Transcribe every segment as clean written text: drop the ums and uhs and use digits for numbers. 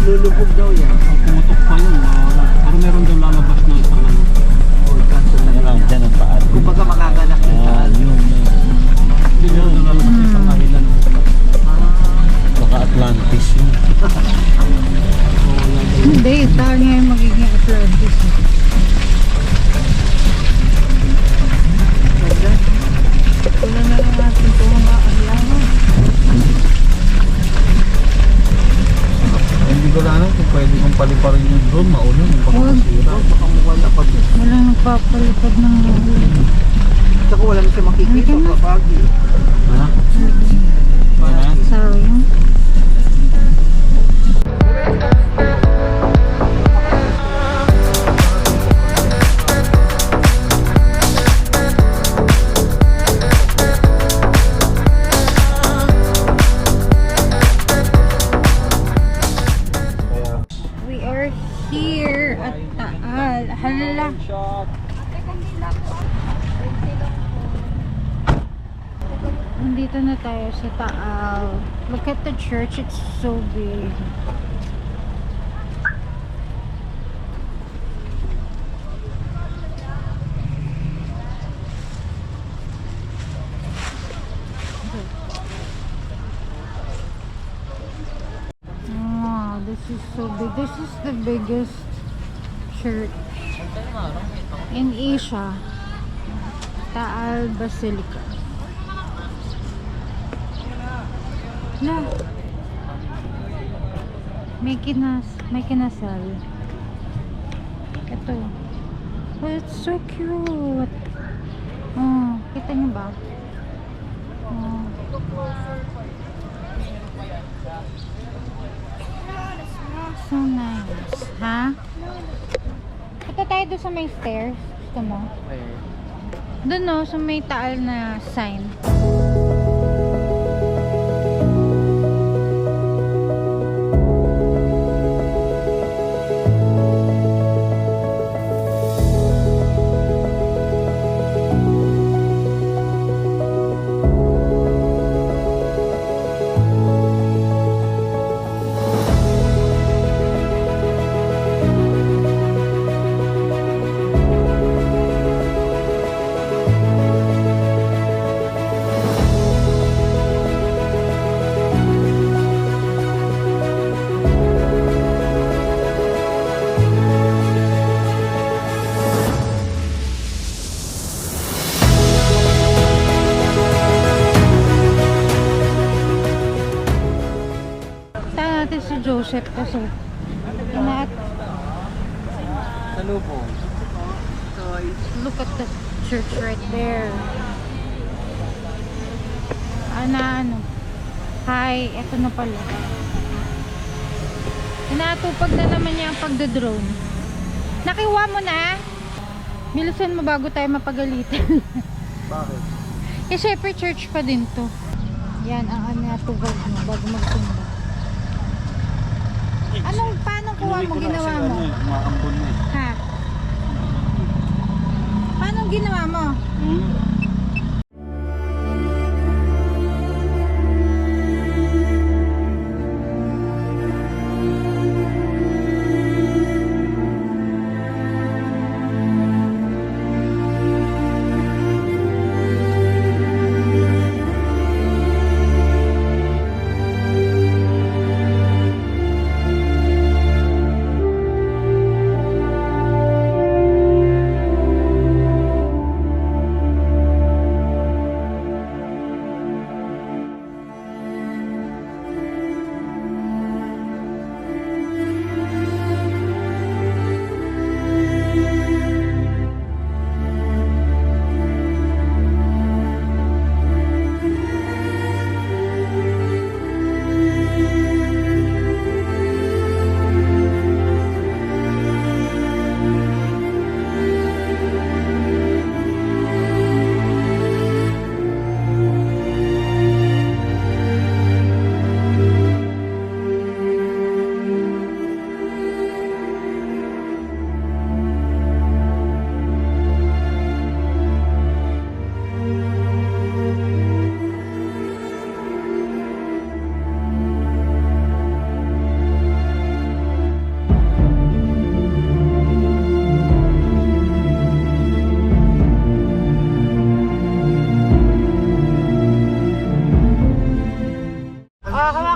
Lulubog daw yan. Pumutok pa yun. Pero meron daw lalabas na isang ano. Or cancel na Yan, yan. dyan ang paan. Kung baga makakanak yung saan. Hindi meron daw lalabas na isang island. Baka Atlantis yun. Hindi, tayo nga yung magiging Atlantis. Ganda. Una na lang natin ito mga ahlangan. Hindi ko alam kung pwede kong paliparin yung drone. Maulan. Baka Huwag. masira. Baka mawala pag... Walang nagpapalipad ng huli. Tsaka wala na siya makikita. Halika na. Kapagi. Ha? Ha? Sayang. We are here at Taal. Hala. Nandito na tayo sa Taal. Look at the church. It's so big. Oh, this is so big. This is the biggest church in Asia. Taal Basilica. Na. May kinasal. Ito. Oh, it's so cute. Oh, kita niyo ba? Oh. So nice. Ha? Punta tayo doon sa may stairs. Gusto mo? Doon no, sa may Taal na sign. Natin si Joseph kasi Salubong. look at the church right there. Ano hi, eto na pala. Inatupag na naman niya ang pagdodrone. Nakiwa mo na? Bilisan mo bago tayo mapagalitan. Bakit? Kasi syempre church pa din to. Yan ang inatupag mo bago magsimba. Paano kuha mo, ginawa mo? Maambon na eh. Ha? Paano ginawa mo?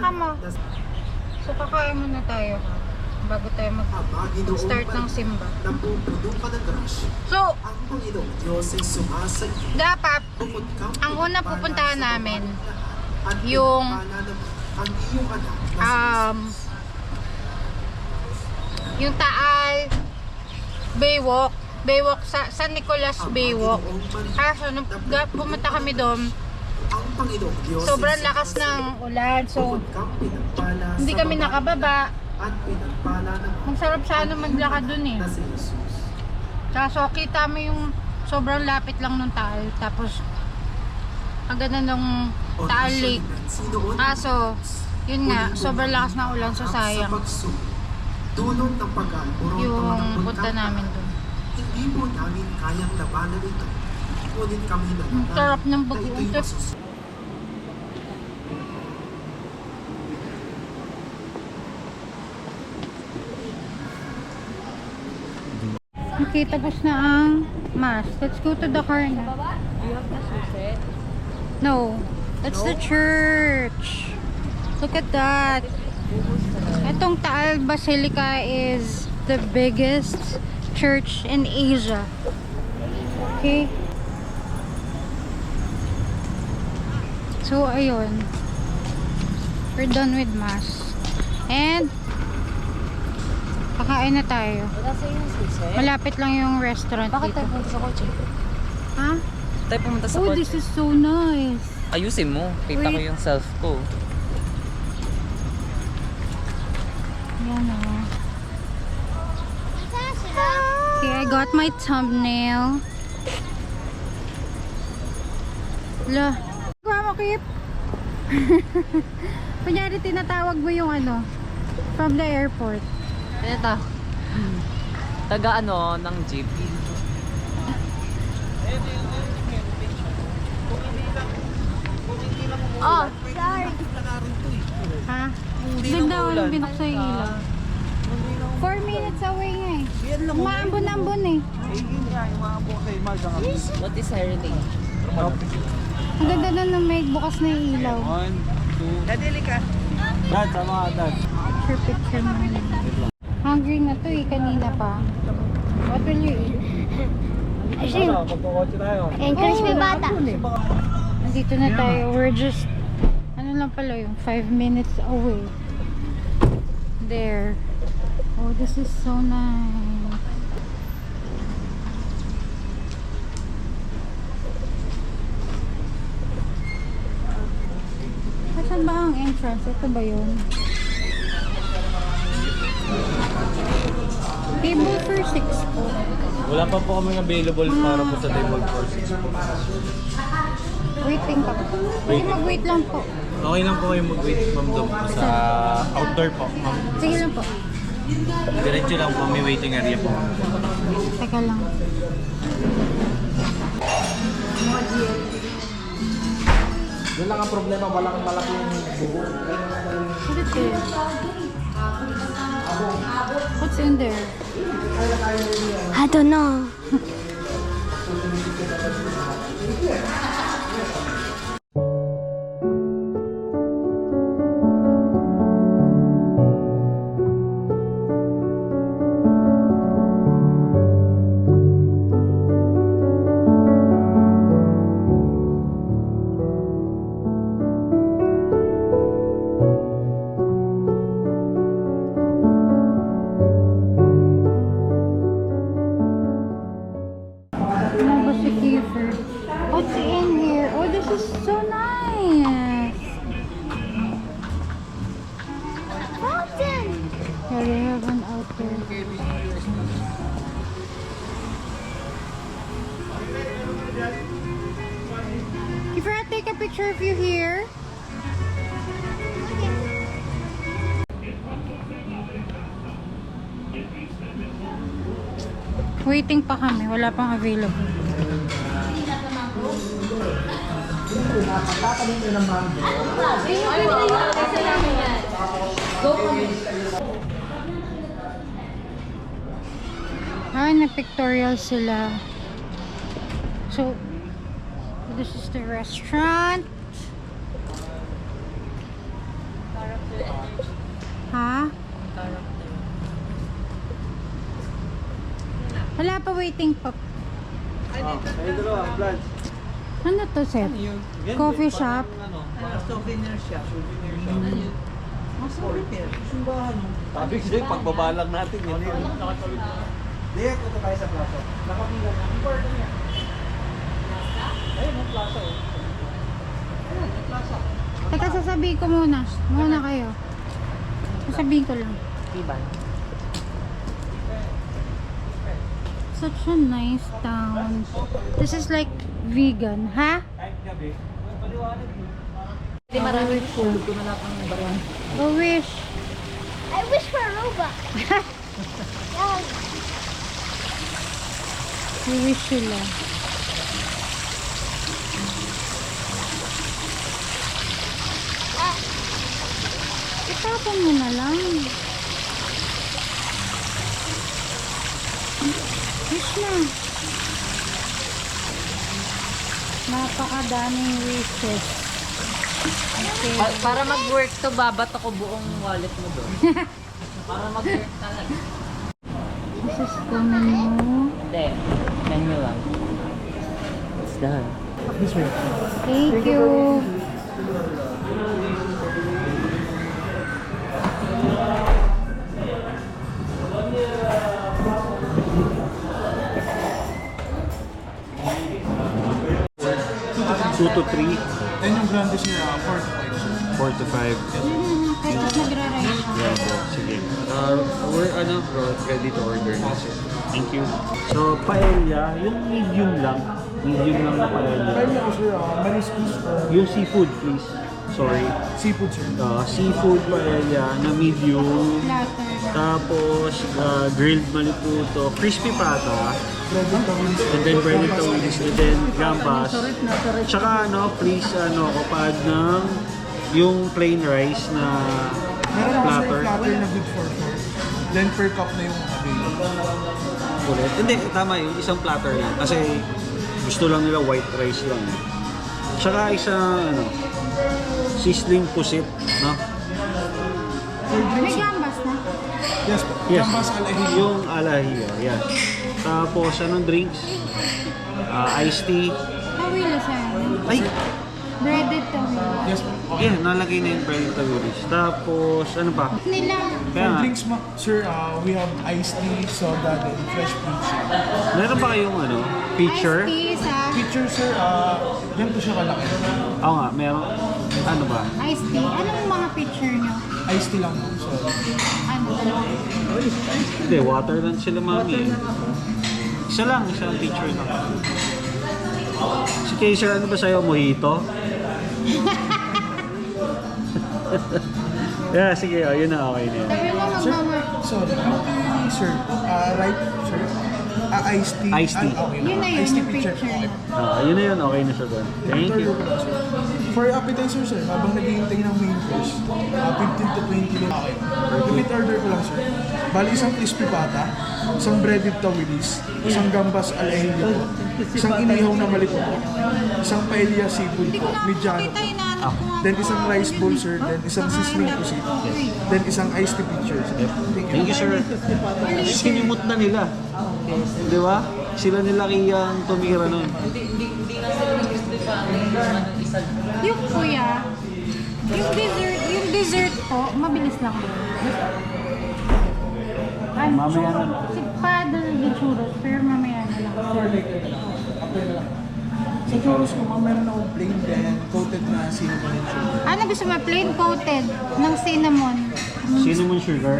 hawakan mo. So, kakain muna tayo bago tayo mag-start ng simba. So, dapat, ang una pupuntahan namin, yung Taal Baywalk sa San Nicolas Baywalk. Kaso nung pumunta kami doon, sobrang lakas ng ulan, so hindi kami nakababa. Ang sarap sana maglakad doon eh. Kaso kita mo yung sobrang lapit lang ng Taal, tapos ang ganda ng Taal Lake. Kaso yun nga, sobrang lakas ng ulan, so sayang yung punta namin doon. Hindi mo namin kayang labanan ito. Ngunit kami Ang sarap ng pag-uutip. Okay, tapos na ang mass. Let's go to the car na. You have the susi? No, that's the church. Look at that. Itong Taal Basilica is the biggest church in Asia. Okay. So, ayun. We're done with mass. And, kakain na tayo. Wala sa yung susi? Malapit lang yung restaurant Bakit dito. tayo pumunta sa kotse? Ha? Tayo pumunta sa Oh, kotse. this is so nice. Ayusin mo. Kita ko Wait. yung self ko. Yan o. Okay, I got my thumbnail. Hala. Gawa mo, Kip. Kunyari, tinatawag mo yung ano, from the airport. Ito. Taga ano ng jeep. Oh, Ha? Ganda ko lang binuksan yung ilaw. 4 minutes away nga eh. Maambon-ambon eh. what is heritage? Ang ganda na nung may bukas na yung ilaw. 1, 2. Dad, sama ka, Dad. Picture mo. Hungry na to eh, kanina pa. What will you eat? Ano, magkakotse tayo. And crispy bata. Nandito na tayo. We're just, ano lang pala yung 5 minutes away. There. Oh, this is so nice. Saan ba ang entrance? Ito ba yun? Table for 6 po. Wala pa po kami available para po sa table for 6. Waiting pa po. Pwede mag-wait lang po. Okay lang po kayo mag-wait, ma'am, doon po sa outdoor po, ma'am. Sige lang po. Diretso lang po, may waiting area po. Teka lang. Doon lang ang problema, malaki yung bubo. What is this? What's in there? I don't know. Ano ba si Kiefer? What's in here? Oh, this is so nice. Fountain. Yeah, they have one out there. Kiefer, I'll take a picture of you here. Waiting pa kami, wala pang available. Ay, nag-pictorial sila. So, this is the restaurant. Wala pa waiting pa. Kayo dalawa, Vlad. Ano to, Seth? Coffee shop? Souvenir shop. Sabi ko sa'yo, pagbabalang natin yun. Hindi, punta tayo sa plaza. Nakapila na. Important yan. Ayun, ang plaza oh. Ayun, ang plaza. Teka, sasabihin ko muna. Muna kayo. Sasabihin ko lang. Such a nice town. This is like vegan, ha? Hindi maraming food. Kung wala pang bayan. Oh, wish. I wish for a robot. Yeah. We wish sila. Itapon mo na lang. Wish na. Napakadaming wishes. Okay. Para mag-work to, babat ako buong wallet mo doon. Para mag-work talaga. This is the menu. Hindi. Menu lang. It's done. Thank you. Two to three, Then yung grandest niya, 4 to 5, sir. 4 to 5. Kahit nagra-rice siya. Yeah, so, sige. We're ready to order na sir. Thank you. So, paella, yung medium lang. Medium lang na paella. Kaya ako, sir, manis fish or Yung seafood, please. Sorry. seafood, sir. Seafood paella na medium. Platter. Tapos, grilled maliputo, crispy pata, Breaded tawins. and then breaded tawilis, and then gambas. Tsaka please kapag ng yung plain rice na Meron ako, sir, platter. platter na good for 4. Then per cup na yung available. Ulit. Hindi, tama yun. Isang platter lang. Kasi gusto lang nila white rice lang. Tsaka isang sizzling pusit, no? May gambas na. Yes po. Yes. Gambas al-ahili. Yung alahiya, yan. Tapos, anong drinks? Iced tea. Tawila sa'yo. Ay! Breaded tawila. Yes po. Okay. Yeah, nalagay na yung breaded tawilis. Tapos, ano pa? Nila. Kaya For nga, drinks, sir, we have iced tea, soda, then fresh peach. meron pa kayong feature? Iced tea sa Picture, sir, ganito siya kalaki. Oo nga, meron. Ano ba? iced tea. Anong mga picture nyo? Iced tea lang, so. Ano? Dalawa? Hindi, water lang sila mami. Isa lang, isang picture lang. Si Kaiser, ano ba sa'yo? Mojito? Yeah, sige, yun na, okay na yun. Sabi mo mag-work. Sorry, sir, right, sir? Iced tea. Iced tea. Okay Yun na yun, Iced tea yung picture Okay. nyo. Yun na yun, okay na siya doon. Thank you. For appetizer, sir, habang naghihintay ng main course, 15 to 20 minutes. Okay. Repeat order ko lang, sir. Bali, isang crispy pata, isang breaded tawilis, isang gambas al-ahilio, isang inihaw na maliputo, isang paella seafood, Hindi ko na mediano, makita yung naanap ko nga. then isang rice bowl, sir, then isang sizzling pusit, then isang iced tea picture, sir. Thank you, sir. Sinimot na nila. Di ba? Sila nila kayang tumira nun. Hindi nga sila gusto pa ang isa. Yung kuya, yung dessert po, mabilis lang. Mamaya na lang. Si Pada ng churros, pero mamaya na lang. Sa churros ko, meron akong plain then coated na cinnamon and sugar. Ano gusto mo? Plain coated ng cinnamon. Cinnamon sugar.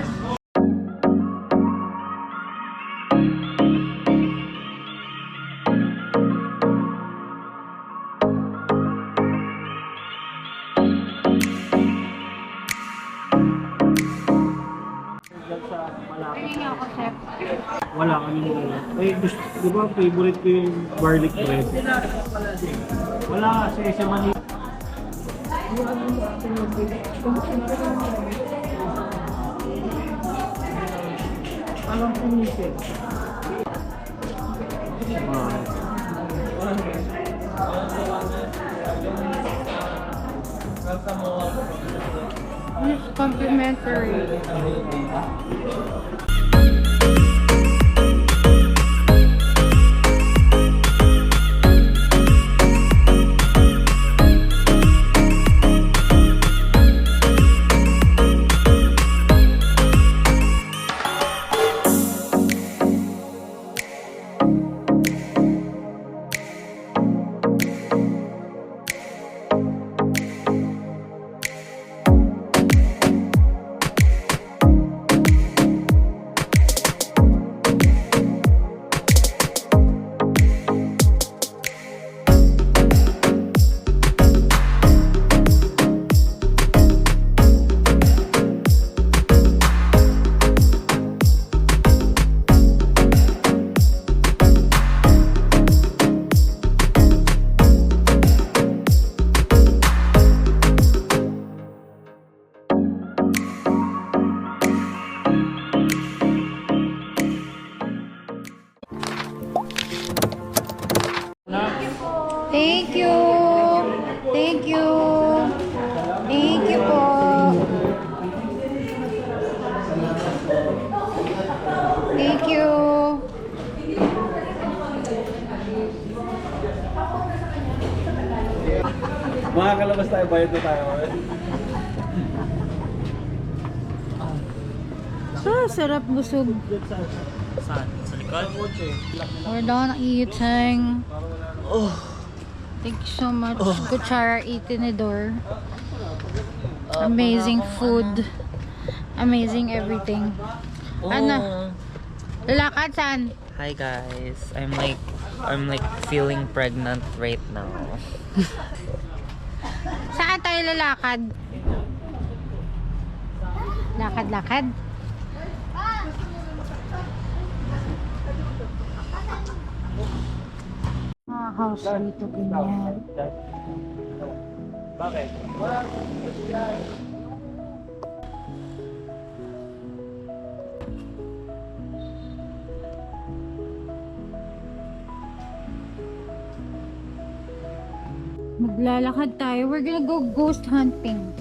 Tingin ako, chef. Wala kami nila. Eh, gusto, di ba favorite ko yung garlic bread? Wala kasi sa Manila. Alam ko nisip. It's complimentary. tayo, bayad na tayo. Sarap busog. Saan? Sa likod? We're done eating. Thank you so much. Kuchara Itinidor. Amazing food. Amazing everything. Ano? Lalakad saan? Hi guys. I'm like feeling pregnant right now. Saan tayo lalakad? Lakad-lakad? Mga house dito ganyan. Bakit? Maglalakad tayo. We're gonna go ghost hunting.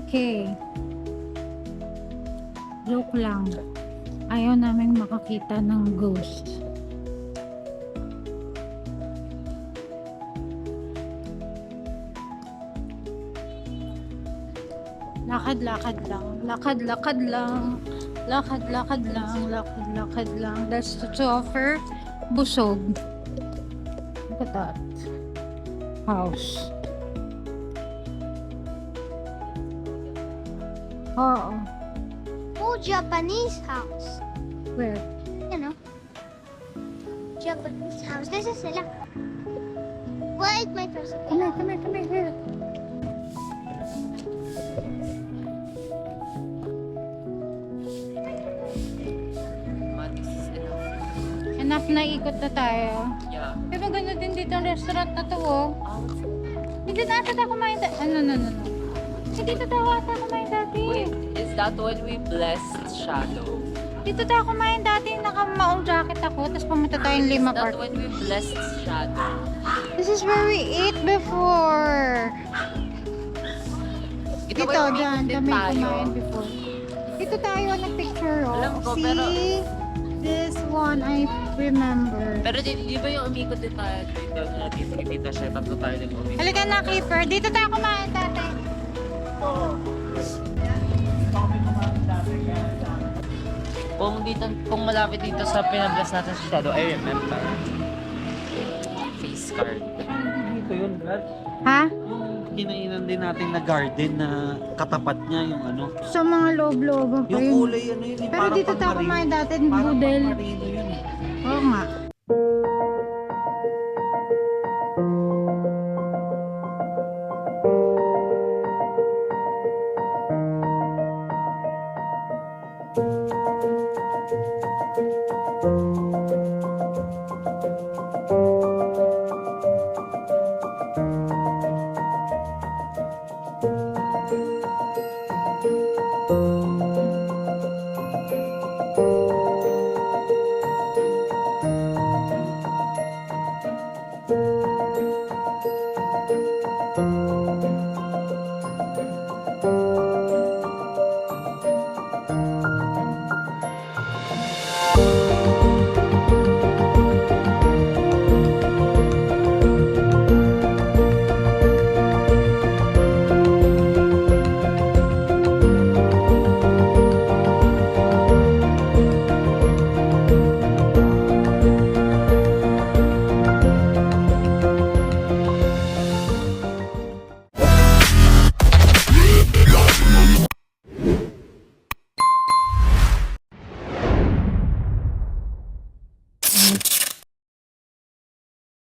Okay. Joke lang. Ayaw namin makakita ng ghost. Lakad-lakad lang. Lakad-lakad lang. Lakad-lakad lang. Lakad-lakad lang. That's to offer busog. Look at that. House. Oo. Old Japanese house. Where? You know. Japanese house. This is sila. Wait, my person. Come here, come here, come here. Here. Enough na ikot na tayo. Yeah. Pero ganda din dito ang restaurant na to, oh. Hindi na ata tayo kumain dati. Ano. Hindi dito tayo ata kumain dati. Is that when we blessed Shadow? Dito tayo kumain dati. Naka-maong jacket ako. Tapos pumunta tayong Lima Is that Park. when we blessed Shadow? This is where we ate before. Dito, ba yung dyan. din Kami tayo? kumain before. Dito tayo nag-picture, oh. Alam ko, See? pero- This one I remember. Pero di ba yung umikot din tayo dito na dito siya, tatlo tayo din umikot. Halika na, Keeper. Dito tayo kumain dati. Kung malapit dito sa pinabless natin sa Shadow, I remember. Face card. Dito yun, Brad. Ha? Kinainan din natin na garden na katapat niya yung ano. Sa mga loob-loob pa Yung yun. kulay ano yun. Pero dito tayo kumain dati, Parang budel. pang marino yun. Oo nga.